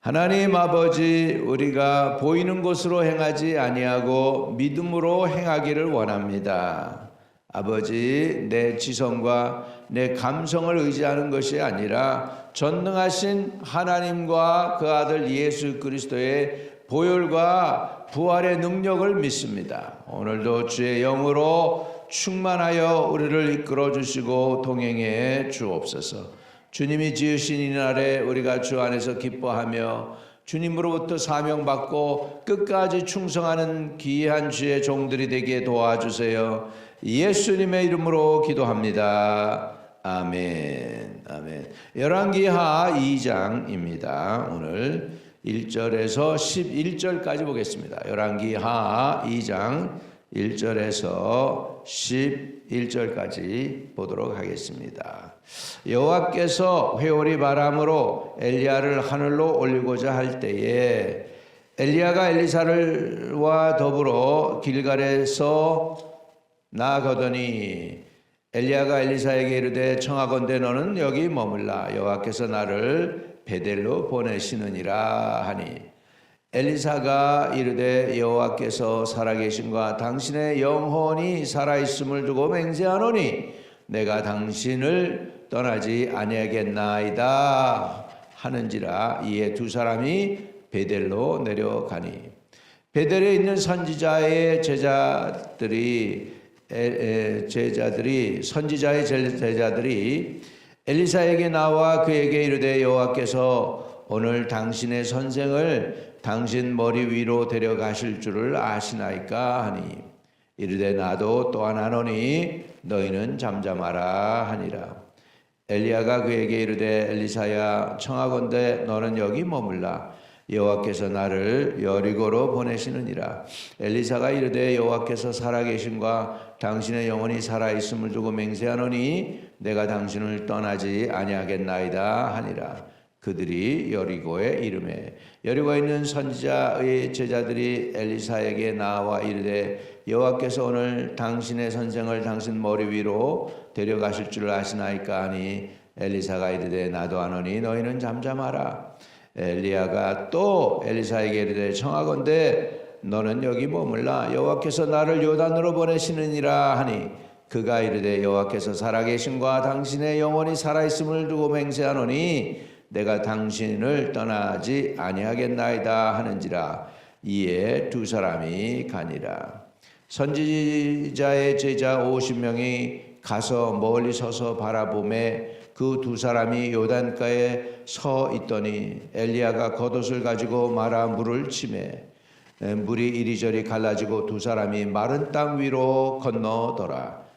하나님 아버지, 우리가 보이는 것으로 행하지 아니하고 믿음으로 행하기를 원합니다. 아버지, 내 지성과 내 감성을 의지하는 것이 아니라 전능하신 하나님과 그 아들 예수 그리스도의 보혈과 부활의 능력을 믿습니다. 오늘도 주의 영으로 충만하여 우리를 이끌어 주시고 동행해 주옵소서. 주님이 지으신 이 날에 우리가 주 안에서 기뻐하며 주님으로부터 사명받고 끝까지 충성하는 귀한 주의 종들이 되게 도와주세요. 예수님의 이름으로 기도합니다. 아멘. 아멘. 열왕기하 2장입니다. 오늘 1절에서 11절까지 보겠습니다. 열왕기하 2장 1절에서 11절까지 보도록 하겠습니다. 여호와께서 회오리 바람으로 엘리야를 하늘로 올리고자 할 때에 엘리야가 엘리사와 더불어 길갈에서 나아가더니 엘리야가 엘리사에게 이르되 청하건대 너는 여기 머물라. 여호와께서 나를 베델로 보내시느니라 하니 엘리사가 이르되 여호와께서 살아계심과 당신의 영혼이 살아있음을 두고 맹세하노니 내가 당신을 떠나지 아니하겠나이다 하는지라. 이에 두 사람이 베델로 내려가니 베델에 있는 선지자의 제자들이 엘리사에게 나와 그에게 이르되 여호와께서 오늘 당신의 선생을 당신 머리 위로 데려가실 줄을 아시나이까 하니 이르되 나도 또한 아노니 너희는 잠잠하라 하니라. 엘리야가 그에게 이르되 엘리사야 청하건대 너는 여기 머물라. 여호와께서 나를 여리고로 보내시느니라. 엘리사가 이르되 여호와께서 살아계심과 당신의 영혼이 살아있음을 두고 맹세하노니 내가 당신을 떠나지 아니하겠나이다 하니라. 그들이 여리고에 이르매 여리고에 있는 선지자의 제자들이 엘리사에게 나와 이르되 여호와께서 오늘 당신의 선생을 당신 머리 위로 데려가실 줄 아시나이까 하니 엘리사가 이르되 나도 아노니 너희는 잠잠하라. 엘리야가 또 엘리사에게 이르되 청하건대 너는 여기 머물라. 여호와께서 나를 요단으로 보내시느니라 하니 그가 이르되 여호와께서 살아계심과 당신의 영혼이 살아있음을 두고 맹세하노니 내가 당신을 떠나지 아니하겠나이다 하는지라. 이에 두 사람이 가니라. 선지자의 제자 50명이 가서 멀리 서서 바라보매 그 두 사람이 요단가에 서 있더니 엘리야가 겉옷을 가지고 말아 물을 치매 물이 이리저리 갈라지고 두 사람이 마른 땅 위로 건너더라.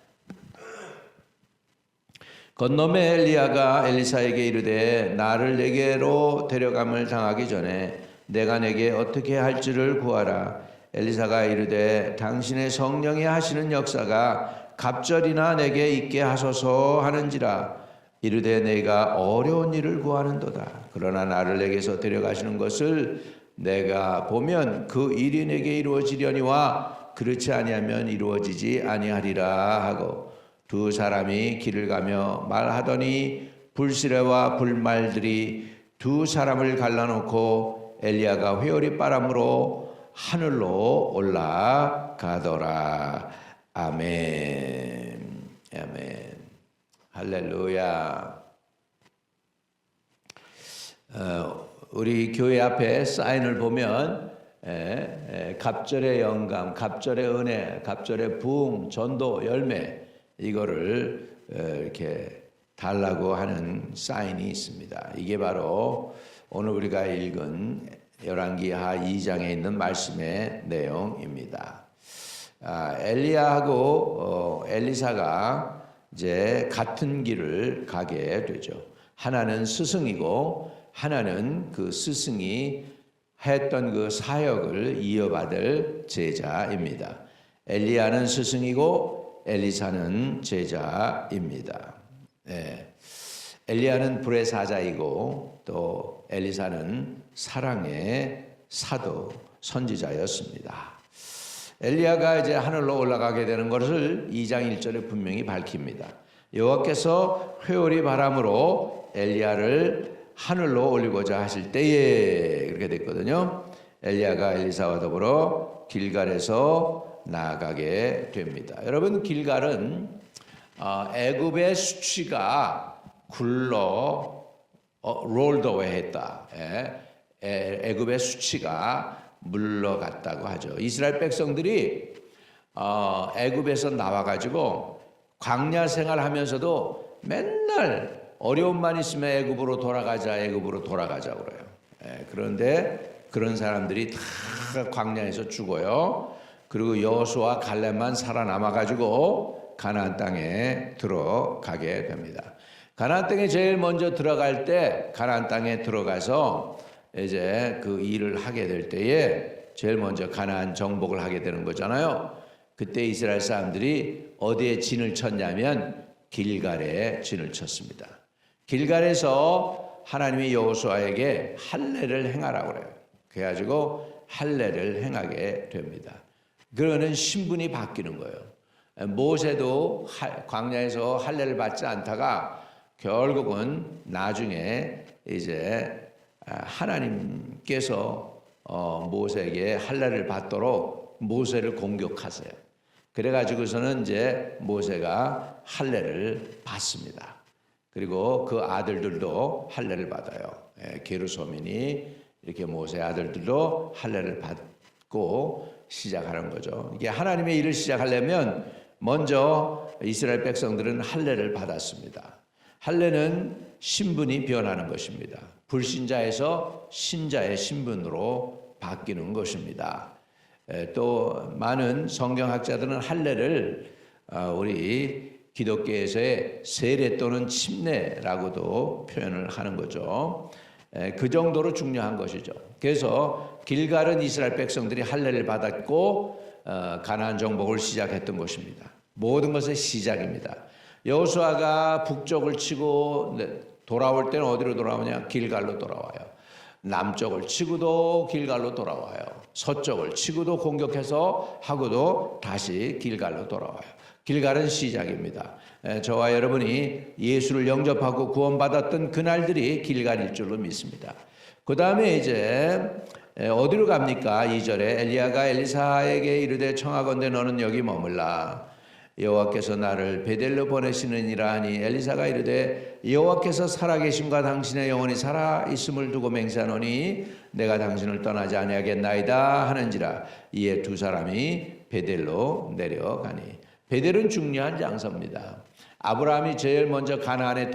건너매 엘리야가 엘리사에게 이르되 나를 내게로 데려감을 당하기 전에 내가 내게 어떻게 할지를 구하라. 엘리사가 이르되 당신의 성령이 하시는 역사가 갑절이나 내게 있게 하소서 하는지라. 이르되 내가 어려운 일을 구하는도다. 그러나 나를 내게서 데려가시는 것을 내가 보면 그 일이 내게 이루어지려니와 그렇지 아니하면 이루어지지 아니하리라 하고 두 사람이 길을 가며 말하더니 불시레와 불말들이 두 사람을 갈라놓고 엘리야가 회오리 바람으로 하늘로 올라가더라. 아멘. 아멘. 할렐루야. 우리 교회 앞에 사인을 보면 갑절의 영감, 갑절의 은혜, 갑절의 부흥, 전도, 열매 이거를 이렇게 달라고 하는 사인이 있습니다. 이게 바로 오늘 우리가 읽은 열왕기하 2장에 있는 말씀의 내용입니다. 엘리야하고 엘리사가 이제 같은 길을 가게 되죠. 하나는 스승이고 하나는 그 스승이 했던 그 사역을 이어받을 제자입니다. 엘리야는 스승이고 엘리사는 제자입니다. 엘리야는 불의 사자이고 또 엘리사는 사랑의 사도 선지자였습니다. 엘리야가 이제 하늘로 올라가게 되는 것을 2장 1절에 분명히 밝힙니다. 여호와께서 회오리 바람으로 엘리야를 하늘로 올리고자 하실 때에 그렇게 됐거든요. 엘리야가 엘리사와 더불어 길갈에서 나아가게 됩니다. 여러분, 길갈은 애굽의 수치가 굴러 롤더웨했다. 애굽의 수치가 물러갔다고 하죠. 이스라엘 백성들이 애굽에서 나와가지고 광야 생활하면서도 맨날 어려움만 있으면 애굽으로 돌아가자 그래요. 그런데 그런 사람들이 다 광야에서 죽어요. 그리고 여호수아 갈렙만 살아남아가지고 가나안 땅에 들어가게 됩니다. 가나안 땅에 제일 먼저 들어갈 때, 가나안 땅에 들어가서 이제 그 일을 하게 될 때에 제일 먼저 가나안 정복을 하게 되는 거잖아요. 그때 이스라엘 사람들이 어디에 진을 쳤냐면 길갈에 진을 쳤습니다. 길갈에서 하나님이 여호수아에게 할례를 행하라고 그래요. 그래가지고 할례를 행하게 됩니다. 그러는 신분이 바뀌는 거예요. 모세도 광야에서 할례를 받지 않다가 결국은 나중에 이제 하나님께서 모세에게 할례를 받도록 모세를 공격하세요. 그래가지고서는 이제 모세가 할례를 받습니다. 그리고 그 아들들도 할례를 받아요. 게르소민이 이렇게 모세 아들들도 할례를 받고 시작하는 거죠. 이게 하나님의 일을 시작하려면 먼저 이스라엘 백성들은 할례를 받았습니다. 할례는 신분이 변하는 것입니다. 불신자에서 신자의 신분으로 바뀌는 것입니다. 또 많은 성경학자들은 할례를 우리 기독교에서의 세례 또는 침례라고도 표현을 하는 거죠. 그 정도로 중요한 것이죠. 그래서 길갈은 이스라엘 백성들이 할례를 받았고 가나안 정복을 시작했던 것입니다. 모든 것의 시작입니다. 여호수아가 북쪽을 치고 돌아올 때는 어디로 돌아오냐? 길갈로 돌아와요. 남쪽을 치고도 길갈로 돌아와요. 서쪽을 치고도 공격해서 하고도 다시 길갈로 돌아와요. 길갈은 시작입니다. 저와 여러분이 예수를 영접하고 구원받았던 그날들이 길갈일 줄로 믿습니다. 그 다음에 이제 어디로 갑니까? 2절에 엘리야가 엘리사에게 이르되 청하건대 너는 여기 머물라. 여호와께서 나를 베델로 보내시느니라 하니 엘리사가 이르되 여호와께서 살아계심과 당신의 영혼이 살아있음을 두고 맹세하노니 내가 당신을 떠나지 아니하겠나이다 하는지라. 이에 두 사람이 베델로 내려가니. 베델은 중요한 장소입니다. 아브라함이 제일 먼저 가나안에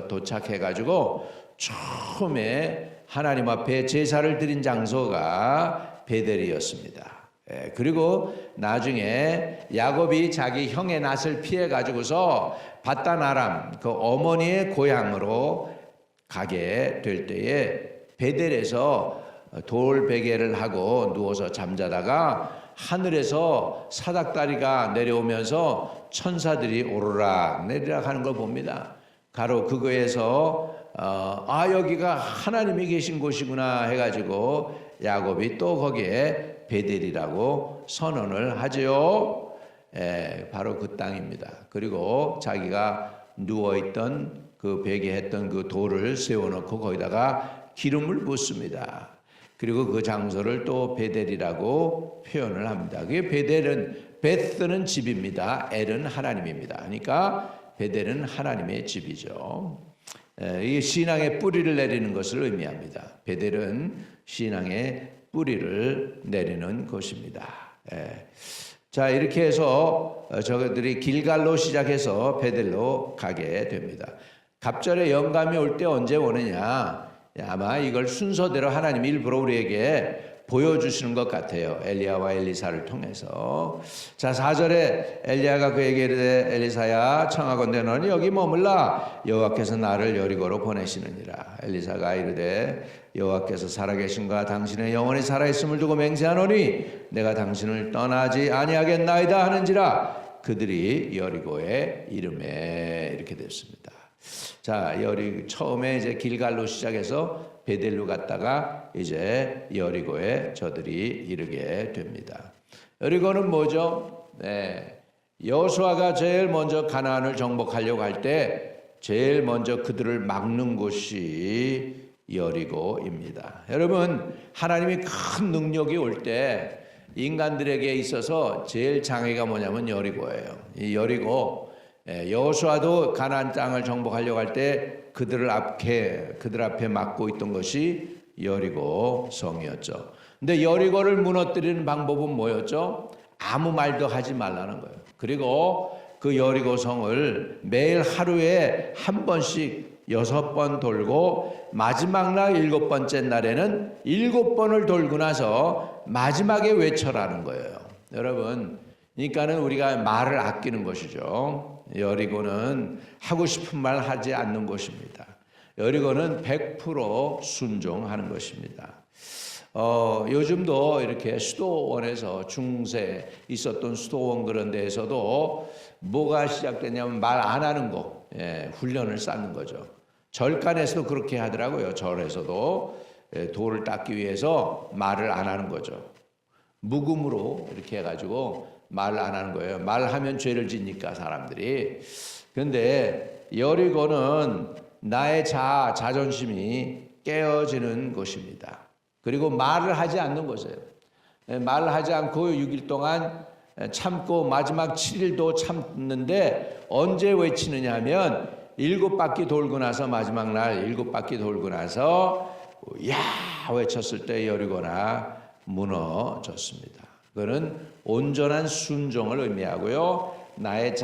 도착해가지고 처음에 하나님 앞에 제사를 드린 장소가 베델이었습니다. 그리고 나중에 야곱이 자기 형의 낯을 피해 가지고서 밧단 아람 그 어머니의 고향으로 가게 될 때에 베델에서 돌 베개를 하고 누워서 잠자다가 하늘에서 사닥다리가 내려오면서 천사들이 오르락 내리락 하는 걸 봅니다. 가로 그거에서 여기가 하나님이 계신 곳이구나 해가지고 야곱이 또 거기에 베델이라고 선언을 하죠. 바로 그 땅입니다. 그리고 자기가 누워있던 그 베개했던 그 돌을 세워놓고 거기다가 기름을 붓습니다. 그리고 그 장소를 또 베델이라고 표현을 합니다. 그게 베스는 집입니다. 엘은 하나님입니다. 그러니까 베델은 하나님의 집이죠. 이게 신앙의 뿌리를 내리는 것을 의미합니다. 베델은 신앙의 뿌리를 내리는 곳입니다. 자, 이렇게 해서 저들이 길갈로 시작해서 베델로 가게 됩니다. 갑절에 영감이 올 때 언제 오느냐? 아마 이걸 순서대로 하나님이 일부러 우리에게 보여주시는 것 같아요. 엘리야와 엘리사를 통해서. 자, 4절에 엘리야가 그에게 이르되 엘리사야 청하건대 너는 여기 머물라. 여호와께서 나를 여리고로 보내시느니라. 엘리사가 이르되 여호와께서 살아계신과 당신의 영혼이 살아있음을 두고 맹세하노니 내가 당신을 떠나지 아니하겠나이다 하는지라. 그들이 여리고에 이름에 이렇게 됐습니다. 자, 처음에 이제 길갈로 시작해서 베델로 갔다가 이제 여리고에 저들이 이르게 됩니다. 여리고는 뭐죠? 여호수아가 제일 먼저 가나안을 정복하려고 할 때 제일 먼저 그들을 막는 곳이 여리고입니다. 여러분, 하나님이 큰 능력이 올 때 인간들에게 있어서 제일 장애가 뭐냐면 여리고예요. 이 여리고, 여호수아도 가나안 땅을 정복하려고 할 때 그들 앞에 막고 있던 것이 여리고 성이었죠. 근데 여리고를 무너뜨리는 방법은 뭐였죠? 아무 말도 하지 말라는 거예요. 그리고 그 여리고 성을 매일 하루에 한 번씩 6번 돌고 마지막 날 7번째 날에는 7번을 돌고 나서 마지막에 외쳐라는 거예요. 여러분, 그러니까는 우리가 말을 아끼는 것이죠. 여리고는 하고 싶은 말 하지 않는 곳입니다. 여리고는 100% 순종하는 것입니다. 요즘도 이렇게 수도원에서 중세 있었던 수도원 그런 데에서도 뭐가 시작되냐면 말 안 하는 거, 훈련을 쌓는 거죠. 절간에서도 그렇게 하더라고요. 절에서도 돌을 닦기 위해서 말을 안 하는 거죠. 묵음으로 이렇게 해가지고 말을 안 하는 거예요. 말하면 죄를 지니까 사람들이. 그런데 여리고는 나의 자존심이 깨어지는 곳입니다. 그리고 말을 하지 않는 곳이에요. 말을 하지 않고 6일 동안 참고 마지막 7일도 참는데 언제 외치느냐 하면 7바퀴 돌고 나서 마지막 날 7바퀴 돌고 나서 야 외쳤을 때 여리고나 무너졌습니다. 그거는 온전한 순종을 의미하고요. 나의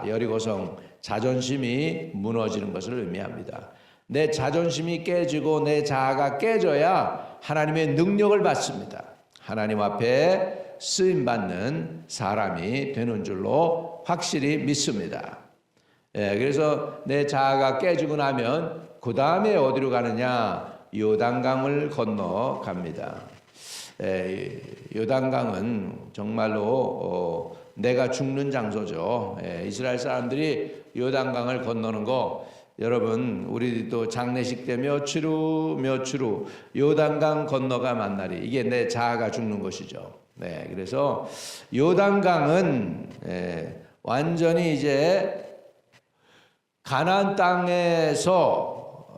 여리고성 자존심이 무너지는 것을 의미합니다. 내 자존심이 깨지고 내 자아가 깨져야 하나님의 능력을 받습니다. 하나님 앞에 쓰임받는 사람이 되는 줄로 확실히 믿습니다. 그래서 내 자아가 깨지고 나면 그 다음에 어디로 가느냐? 요단강을 건너갑니다. 요단강은 정말로 내가 죽는 장소죠. 이스라엘 사람들이 요단강을 건너는 거 여러분 우리도 장례식 때 며칠 후 요단강 건너가 만나리 이게 내 자아가 죽는 것이죠. 그래서 요단강은 완전히 이제 가나안 땅에서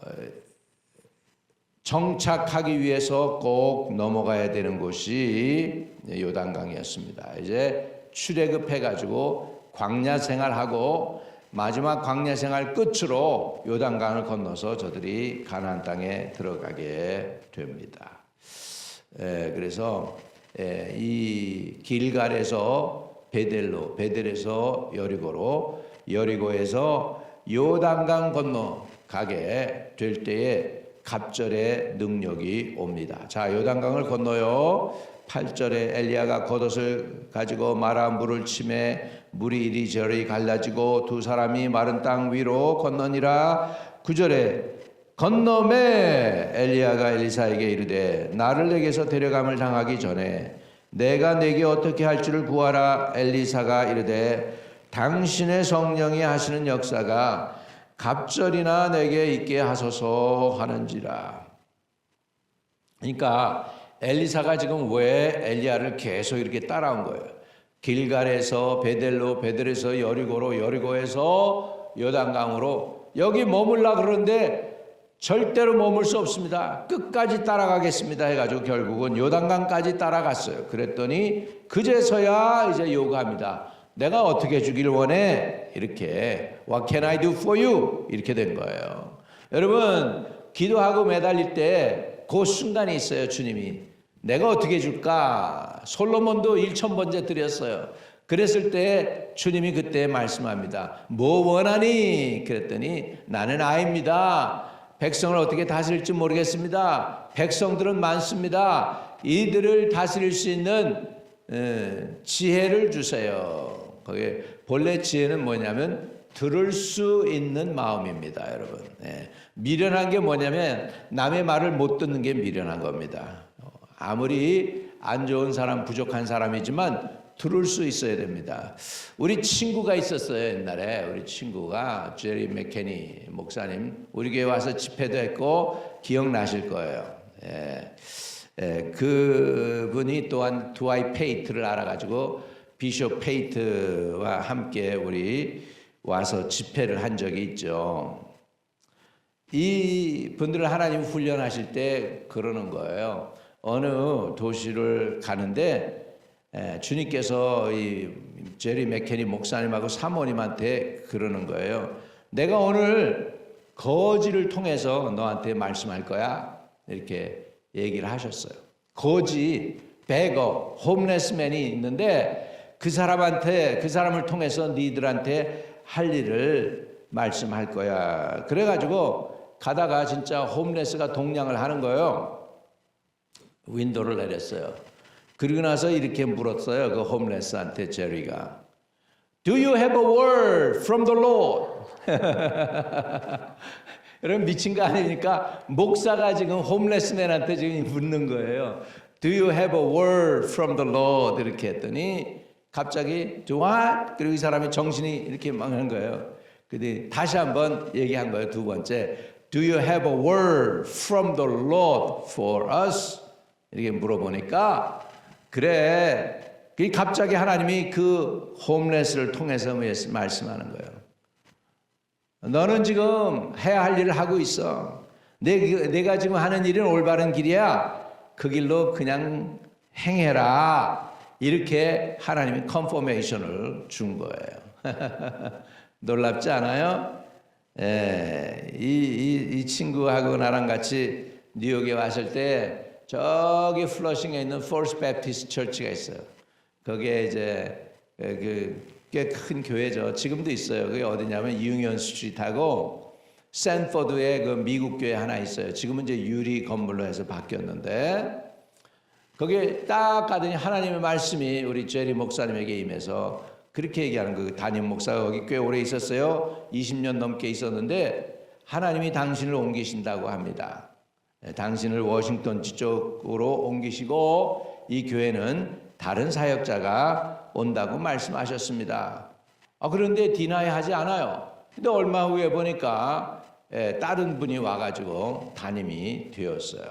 정착하기 위해서 꼭 넘어가야 되는 곳이 요단강이었습니다. 이제 출애굽해가지고 광야 생활하고 마지막 광야 생활 끝으로 요단강을 건너서 저들이 가나안 땅에 들어가게 됩니다. 그래서 이 길갈에서 베델에서 여리고로 여리고에서 요단강 건너가게 될 때에 갑절의 능력이 옵니다. 자, 요단강을 건너요. 8절에 엘리야가 겉옷을 가지고 마라 물을 치매 물이 이리저리 갈라지고 두 사람이 마른 땅 위로 건너니라. 9절에 건너매 엘리야가 엘리사에게 이르되 나를 내게서 데려감을 당하기 전에 내가 내게 어떻게 할 줄을 구하라. 엘리사가 이르되 당신의 성령이 하시는 역사가 갑절이나 내게 있게 하소서 하는지라. 그러니까 엘리사가 지금 왜 엘리야를 계속 이렇게 따라온 거예요. 길갈에서 베델로, 베델에서 여리고로, 여리고에서 요단강으로 여기 머물라 그러는데 절대로 머물 수 없습니다. 끝까지 따라가겠습니다 해가지고 결국은 요단강까지 따라갔어요. 그랬더니 그제서야 이제 요구합니다. 내가 어떻게 주길 원해? 이렇게 What can I do for you? 이렇게 된 거예요. 여러분 기도하고 매달릴 때 그 순간이 있어요. 주님이 내가 어떻게 줄까? 솔로몬도 1000번째 드렸어요. 그랬을 때 주님이 그때 말씀합니다. 뭐 원하니? 그랬더니 나는 아이입니다. 백성을 어떻게 다스릴지 모르겠습니다. 백성들은 많습니다. 이들을 다스릴 수 있는 지혜를 주세요. 거기에 본래 지혜는 뭐냐면 들을 수 있는 마음입니다, 여러분. 미련한 게 뭐냐면 남의 말을 못 듣는 게 미련한 겁니다. 아무리 안 좋은 사람, 부족한 사람이지만 들을 수 있어야 됩니다. 우리 친구가 있었어요, 옛날에. 우리 친구가 제리 맥케니 목사님 우리 교회 와서 집회도 했고 기억나실 거예요. 그분이 또한 두아이 페이트를 알아가지고 비숍 페이트와 함께 우리 와서 집회를 한 적이 있죠. 이 분들을 하나님 훈련하실 때 그러는 거예요. 어느 도시를 가는데 주님께서 이 제리 맥케니 목사님하고 사모님한테 그러는 거예요. 내가 오늘 거지를 통해서 너한테 말씀할 거야. 이렇게 얘기를 하셨어요. 거지, 베거, 홈레스맨이 있는데 그 사람을 통해서 니들한테 할 일을 말씀할 거야. 그래가지고 가다가 진짜 홈레스가 동냥을 하는 거예요. 윈도를 내렸어요. 그리고 나서 이렇게 물었어요. 그 홈레스한테 제리가 Do you have a word from the Lord? 여러분 미친 거 아니니까 목사가 지금 홈레스맨한테 지금 묻는 거예요. Do you have a word from the Lord? 이렇게 했더니 갑자기 Do what? 그리고 이 사람이 정신이 이렇게 망한 거예요. 근데 다시 한번 얘기한 거예요. 두 번째 Do you have a word from the Lord for us? 이렇게 물어보니까 그래. 갑자기 하나님이 그 홈레스를 통해서 말씀하는 거예요. 너는 지금 해야 할 일을 하고 있어. 내가 지금 하는 일은 올바른 길이야. 그 길로 그냥 행해라. 이렇게 하나님이 컨포메이션을 준 거예요. 놀랍지 않아요? 이 친구하고 나랑 같이 뉴욕에 왔을 때 저기 플러싱에 있는 First Baptist Church가 있어요. 거기에 이제 꽤 큰 교회죠. 지금도 있어요. 그게 어디냐면 유니언 스트리트하고 샌포드에 그 미국 교회 하나 있어요. 지금은 이제 유리 건물로 해서 바뀌었는데 거기에 딱 가더니 하나님의 말씀이 우리 제리 목사님에게 임해서 그렇게 얘기하는 그 담임 목사가 거기 꽤 오래 있었어요. 20년 넘게 있었는데 하나님이 당신을 옮기신다고 합니다. 당신을 워싱턴 쪽으로 옮기시고 이 교회는 다른 사역자가 온다고 말씀하셨습니다. 그런데 디나이 하지 않아요. 근데 얼마 후에 보니까 다른 분이 와가지고 담임이 되었어요.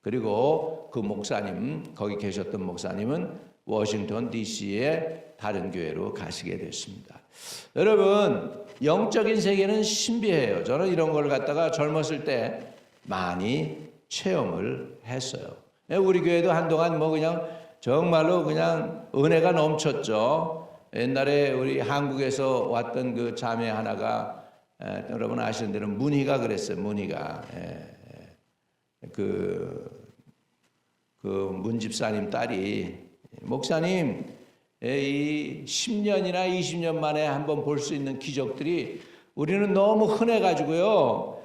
그리고 그 목사님, 거기 계셨던 목사님은 워싱턴 DC의 다른 교회로 가시게 됐습니다. 여러분, 영적인 세계는 신비해요. 저는 이런 걸 갖다가 젊었을 때 많이 체험을 했어요. 우리 교회도 한동안 그냥 정말로 그냥 은혜가 넘쳤죠. 옛날에 우리 한국에서 왔던 그 자매 하나가 여러분 아시는 대로 문희가 그랬어요. 문희가 그 문집사님 딸이 목사님 이 10년이나 20년 만에 한번 볼 수 있는 기적들이 우리는 너무 흔해가지고요.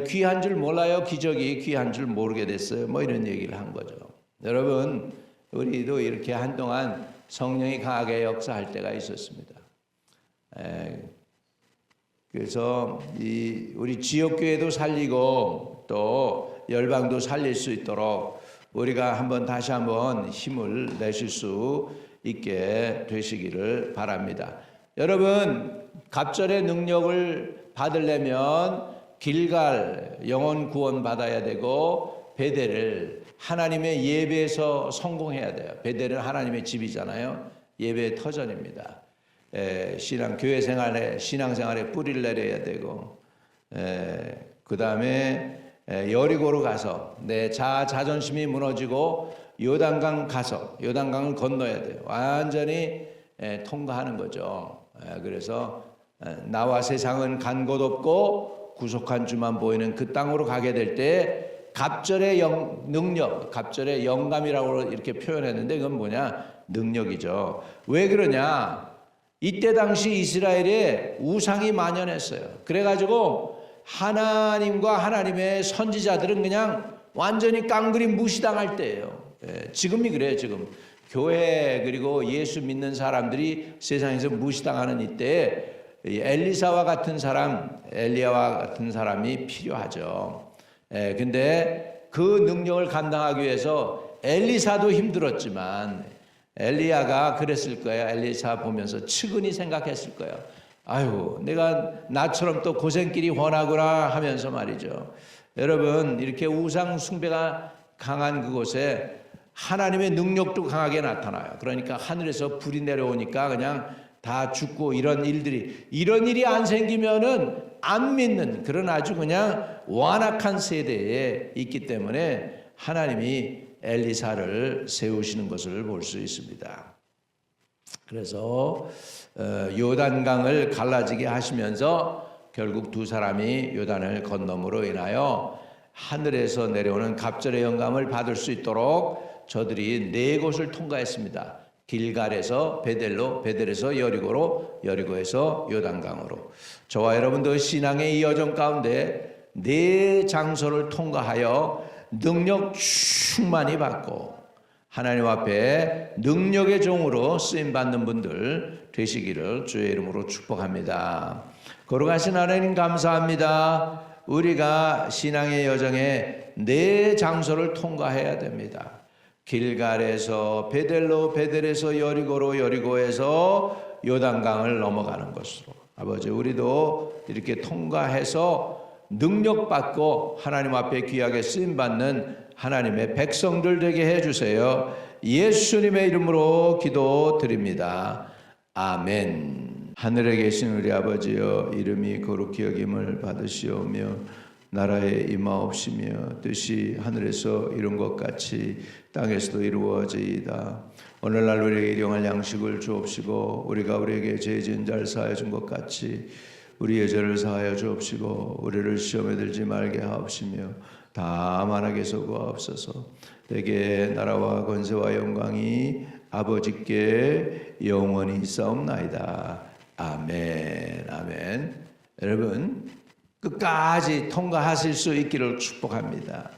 귀한 줄 몰라요. 기적이 귀한 줄 모르게 됐어요. 이런 얘기를 한 거죠. 여러분 우리도 이렇게 한동안 성령이 강하게 역사할 때가 있었습니다. 그래서 우리 지역교회도 살리고 또 열방도 살릴 수 있도록 우리가 다시 한번 힘을 내실 수 있게 되시기를 바랍니다. 여러분 갑절의 능력을 받으려면 길갈 영혼 구원 받아야 되고 베델을 하나님의 예배에서 성공해야 돼요. 베델은 하나님의 집이잖아요. 예배의 터전입니다. 교회 생활에 신앙생활에 뿌리를 내려야 되고 그 다음에 여리고로 가서 내 자존심이 무너지고 요단강을 건너야 돼요. 완전히 통과하는 거죠. 그래서 나와 세상은 간 곳 없고 구속한 주만 보이는 그 땅으로 가게 될 때 갑절의 능력, 갑절의 영감이라고 이렇게 표현했는데 그건 뭐냐? 능력이죠. 왜 그러냐? 이때 당시 이스라엘에 우상이 만연했어요. 그래가지고 하나님과 하나님의 선지자들은 그냥 완전히 깡그리 무시당할 때예요. 지금이 그래요. 지금 교회 그리고 예수 믿는 사람들이 세상에서 무시당하는 이때에 엘리사와 같은 사람, 엘리야와 같은 사람이 필요하죠. 근데 그 능력을 감당하기 위해서 엘리사도 힘들었지만 엘리야가 그랬을 거예요. 엘리사 보면서 측은히 생각했을 거예요. 아유, 내가 나처럼 또 고생길이 훤하구나 하면서 말이죠. 여러분, 이렇게 우상 숭배가 강한 그곳에 하나님의 능력도 강하게 나타나요. 그러니까 하늘에서 불이 내려오니까 그냥 다 죽고 이런 일이 안 생기면은 안 믿는 그런 아주 그냥 완악한 세대에 있기 때문에 하나님이 엘리사를 세우시는 것을 볼 수 있습니다. 그래서 요단강을 갈라지게 하시면서 결국 두 사람이 요단을 건너므로 인하여 하늘에서 내려오는 갑절의 영감을 받을 수 있도록 저들이 4곳을 통과했습니다. 길갈에서 베델로, 베델에서 여리고로, 여리고에서 요단강으로. 저와 여러분도 신앙의 이 여정 가운데 4장소를 통과하여 능력 충만히 받고 하나님 앞에 능력의 종으로 쓰임받는 분들 되시기를 주의 이름으로 축복합니다. 거룩하신 하나님 감사합니다. 우리가 신앙의 여정에 4장소를 통과해야 됩니다. 길갈에서 베델로, 베델에서 여리고로, 여리고에서 요단강을 넘어가는 것으로. 아버지, 우리도 이렇게 통과해서 능력받고 하나님 앞에 귀하게 쓰임받는 하나님의 백성들 되게 해주세요. 예수님의 이름으로 기도드립니다. 아멘. 하늘에 계신 우리 아버지여, 이름이 거룩히 여김을 받으시오며 나라에 임하옵시며 뜻이 하늘에서 이룬 것 같이 땅에서도 이루어지이다. 오늘날 우리에게 일용할 양식을 주옵시고 우리가 우리에게 죄 지은 자를 사하여 준 것 같이 우리의 죄를 사하여 주옵시고 우리를 시험에 들지 말게 하옵시며 다만 악에서 구하옵소서. 내게 나라와 권세와 영광이 아버지께 영원히 있사옵나이다. 아멘. 아멘. 여러분 끝까지 통과하실 수 있기를 축복합니다.